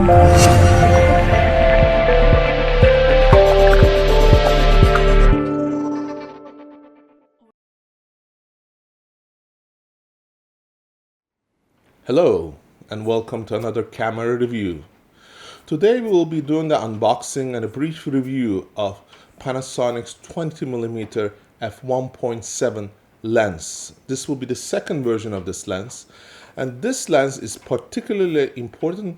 Hello and welcome to another camera review. Today we will be doing the unboxing and a brief review of Panasonic's 20mm f1.7 lens. This will be the second version of this lens, and this lens is particularly important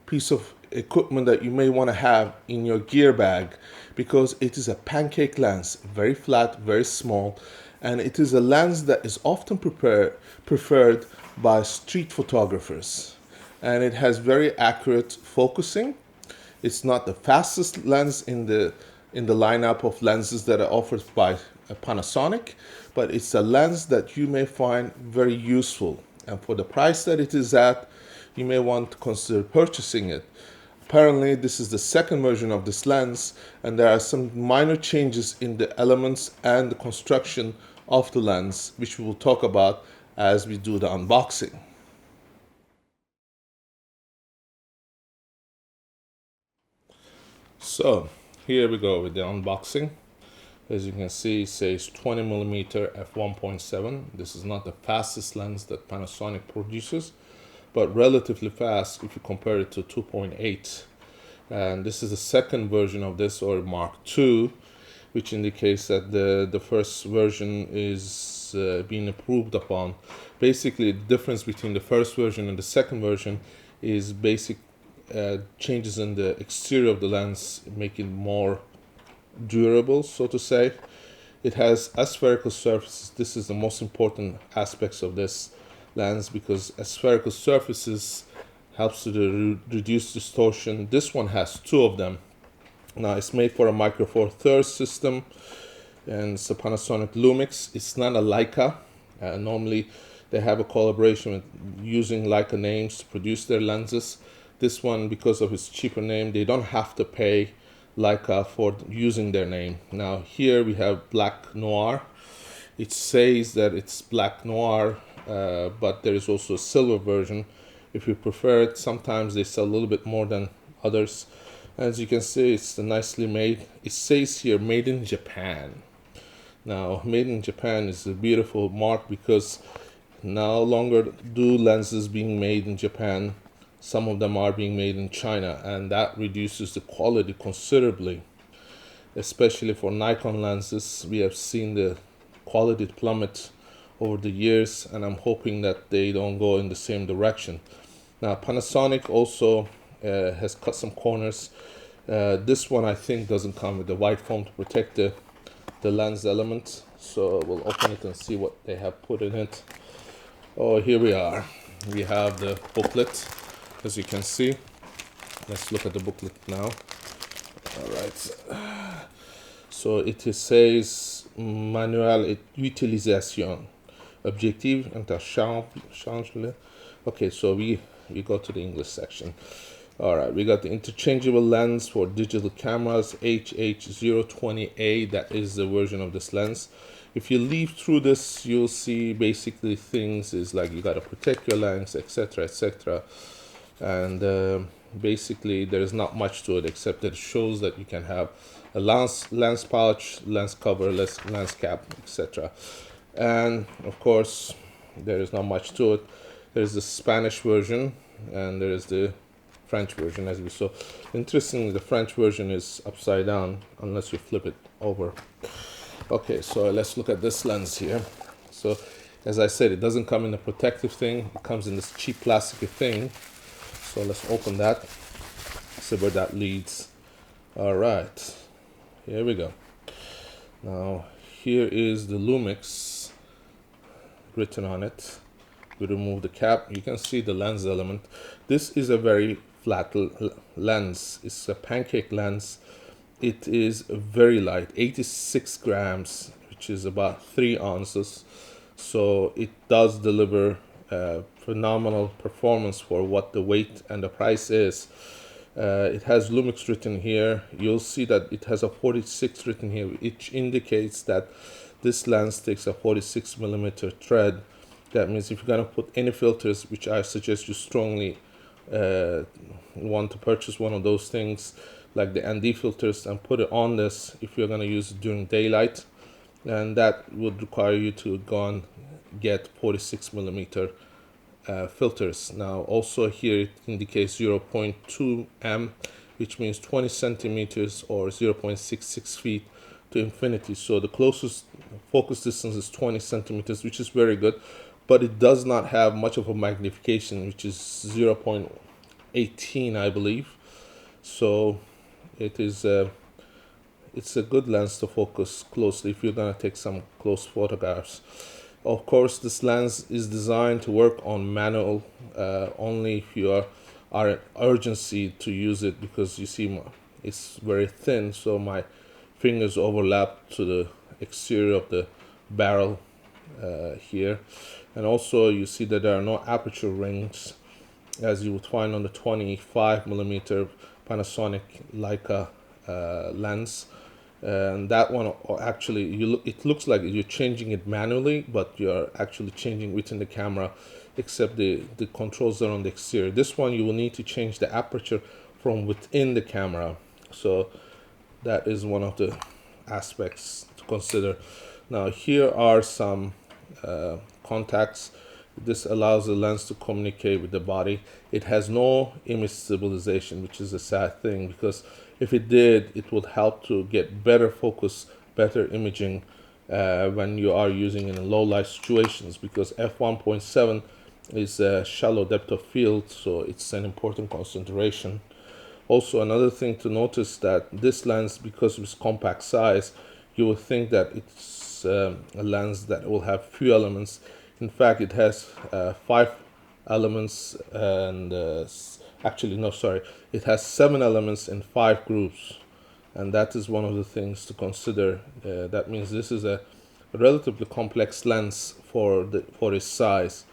piece of equipment that you may want to have in your gear bag because it is a pancake lens, very flat, very small, and it is a lens that is often preferred by street photographers, and it has very accurate focusing. It's not the fastest lens in the lineup of lenses that are offered by Panasonic, but it's a lens that you may find very useful, and for the price that it is at, you may want to consider purchasing it. Apparently, this is the second version of this lens, and there are some minor changes in the elements and the construction of the lens, which we will talk about as we do the unboxing. So here we go with the unboxing. As you can see, it says 20mm f1.7. This is not the fastest lens that Panasonic produces, but relatively fast if you compare it to 2.8. And this is the second version of this, or Mark II, which indicates that the first version is being improved upon. Basically, the difference between the first version and the second version is basic changes in the exterior of the lens, making it more durable, so to say. It has aspherical surfaces. This is the most important aspects of this lens because aspherical surfaces helps to reduce distortion. This one has two of them. Now it's made for a Micro Four Thirds system, and it's a Panasonic LUMIX. It's not a Leica. Normally they have a collaboration with using Leica names to produce their lenses. This one, because of its cheaper name, they don't have to pay Leica for using their name. Now here we have Black Noir. It says that it's Black Noir, but there is also a silver version if you prefer it. Sometimes they sell a little bit more than others. As you can see, it's nicely made. It says here made in Japan. Now made in Japan is a beautiful mark because no longer do lenses being made in Japan. Some of them are being made in China, and that reduces the quality considerably. Especially for Nikon lenses, we have seen the quality plummet over the years, and I'm hoping that they don't go in the same direction. Now Panasonic also has cut some corners. This one I think doesn't come with the white foam to protect the lens element, so we'll open it and see what they have put in it. Oh, here we are. We have the booklet, as you can see. Let's look at the booklet now. All right. So it says manuel utilisation, objectif interchangeable. Okay, so we go to the English section. All right, we got the interchangeable lens for digital cameras, HH020A. That is the version of this lens. If you leaf through this, you'll see basically things is like you got to protect your lens, etc., etc. And basically there is not much to it except that it shows that you can have a lens pouch, lens cover, lens cap, etc. And of course there is not much to it. There's the Spanish version and there is the French version, as we saw. Interestingly, the French version is upside down unless you flip it over. Okay, so let's look at this lens here. So as I said, it doesn't come in a protective thing. It comes in this cheap plastic thing. So let's open that, see where that leads. All right, here we go. Now here is the LUMIX written on it. We remove the cap. You can see the lens element. This is a very flat lens. It's a pancake lens. It is very light, 86 grams, which is about 3 ounces. So it does deliver phenomenal performance for what the weight and the price is. It has LUMIX written here. You'll see that it has a 46 written here, which indicates that this lens takes a 46 millimeter thread. That means if you're gonna put any filters, which I suggest you strongly want to purchase one of those things like the ND filters and put it on this if you're going to use it during daylight, and that would require you to go and get 46 millimeter filters. Now also here it indicates 0.2 m, which means 20 centimeters or 0.66 feet to infinity. So the closest focus distance is 20 centimeters, which is very good, but it does not have much of a magnification, which is 0.18 I believe. So it is it's a good lens to focus closely if you're going to take some close photographs. Of course, this lens is designed to work on manual only if you are in urgency to use it, because you see it's very thin, so my fingers overlap to the exterior of the barrel here. And also you see that there are no aperture rings as you would find on the 25 millimeter Panasonic Leica lens. And that one actually it looks like you're changing it manually, but you're actually changing within the camera, except the controls are on the exterior. This one you will need to change the aperture from within the camera, so that is one of the aspects to consider. Now here are some contacts. This allows the lens to communicate with the body. It has no image stabilization, which is a sad thing, because if it did, it would help to get better focus, better imaging when you are using in low light situations, because f1.7 is a shallow depth of field, so it's an important consideration. Also, another thing to notice that this lens, because of its compact size, you would think that it's a lens that will have few elements. In fact, it has 5 elements, and actually no, sorry, it has 7 elements in 5 groups, and that is one of the things to consider. That means this is a relatively complex lens for its size.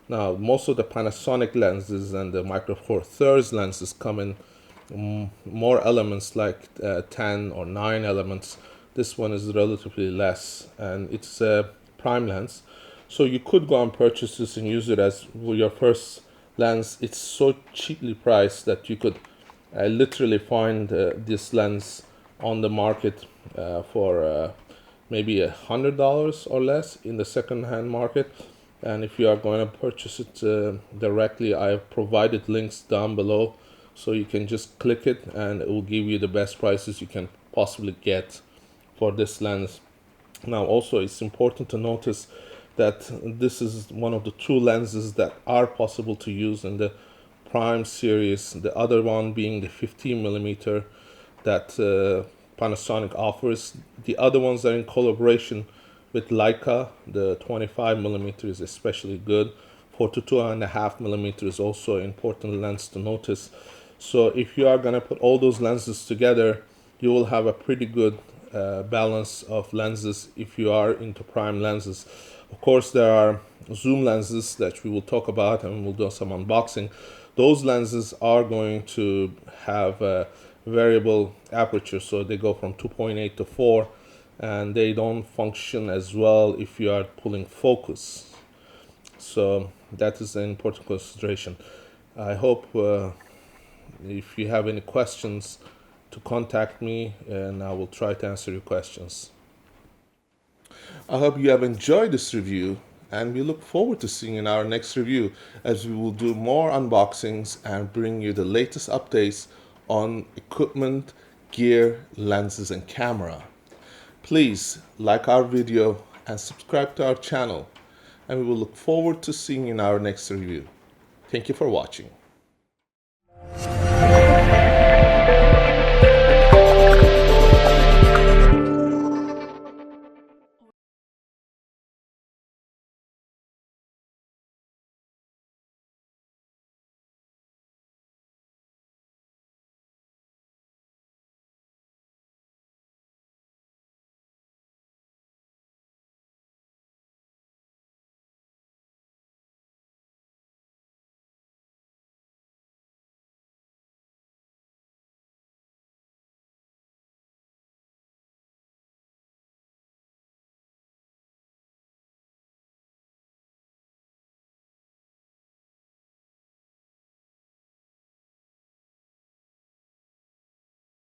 Now, most of the Panasonic lenses and the Micro Four Thirds lenses come in more elements, like 10 or 9 elements. This one is relatively less, and it's a prime lens. So you could go and purchase this and use it as your first lens. It's so cheaply priced that you could literally find this lens on the market for maybe $100 or less in the second-hand market. And if you are going to purchase it directly, I have provided links down below, so you can just click it and it will give you the best prices you can possibly get for this lens. Now also it's important to notice that this is one of the 2 lenses that are possible to use in the Prime series, the other one being the 15 millimeter that Panasonic offers. The other ones are in collaboration with Leica. The 25 millimeter is especially good. 42.5 millimeter is also an important lens to notice. So if you are going to put all those lenses together, you will have a pretty good balance of lenses if you are into prime lenses. Of course, there are zoom lenses that we will talk about, and we'll do some unboxing. Those lenses are going to have a variable aperture, so they go from 2.8 to 4, and they don't function as well if you are pulling focus. So that is an important consideration. I hope if you have any questions, to contact me, and I will try to answer your questions. I hope you have enjoyed this review, and we look forward to seeing you in our next review, as we will do more unboxings and bring you the latest updates on equipment, gear, lenses, and camera. Please like our video and subscribe to our channel, and we will look forward to seeing you in our next review. Thank you for watching.